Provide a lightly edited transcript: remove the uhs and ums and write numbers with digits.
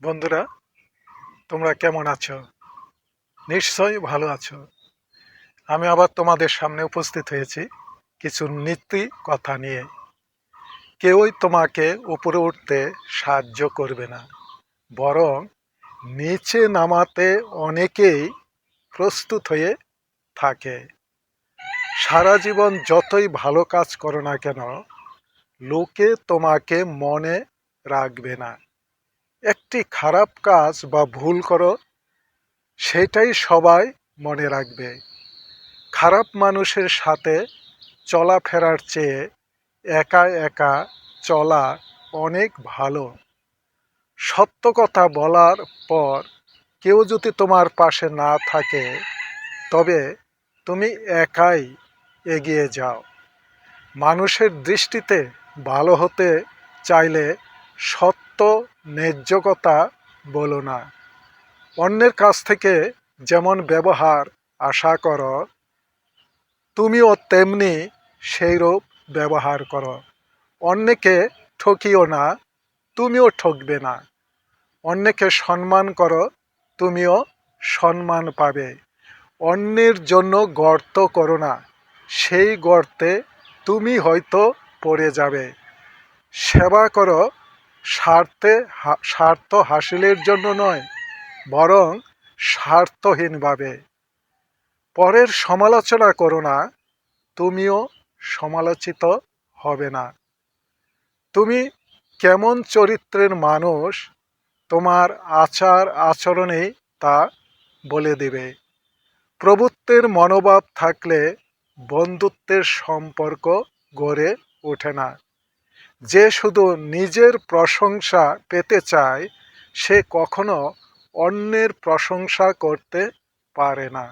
বন্ধুরা, তোমরা কেমন আছো? নিশ্চয়ই ভালো আছো। আমি আবার তোমাদের সামনে উপস্থিত হয়েছি কিছু নীতি কথা নিয়ে। কেউই তোমাকে উপরে উঠতে সাহায্য করবে না, বরং নিচে নামাতে অনেকেই প্রস্তুত হয়ে থাকে। সারা জীবন যতই ভালো কাজ করো না কেন, লোকে তোমাকে মনে রাখবে না। একটি খারাপ কাজ বা ভুল করো, সেটাই সবাই মনে রাখবে। খারাপ মানুষের সাথে চলাফেরার চেয়ে একা একা চলা অনেক ভালো। সত্য কথা বলার পর কেউ যদি তোমার পাশে না থাকে, তবে তুমি একাই এগিয়ে যাও। মানুষের দৃষ্টিতে ভালো হতে চাইলে সত্য, ন্যায্য কথা বলো না। অন্যের কাছ থেকে যেমন ব্যবহার আশা করো, তুমিও তেমনি সেইরূপ ব্যবহার করো। অন্যকে ঠকিও না, তুমিও ঠকবে না। অন্যকে সম্মান করো, তুমিও সম্মান পাবে। অন্যের জন্য গর্ত করো না, সেই গর্তে তুমি হয়তো পড়ে যাবে। সেবা করো, স্বার্থ হাসিলের জন্য নয়, বরং স্বার্থহীনভাবে। পরের সমালোচনা করো না, তুমিও সমালোচিত হবে না। তুমি কেমন চরিত্রের মানুষ, তোমার আচার আচরণেই তা বলে দেবে। প্রভুত্বের মনোভাব থাকলে বন্ধুত্বের সম্পর্ক গড়ে ওঠে না। যে শুধু নিজের প্রশংসা পেতে চায়, সে কখনো অন্যের প্রশংসা করতে পারে না।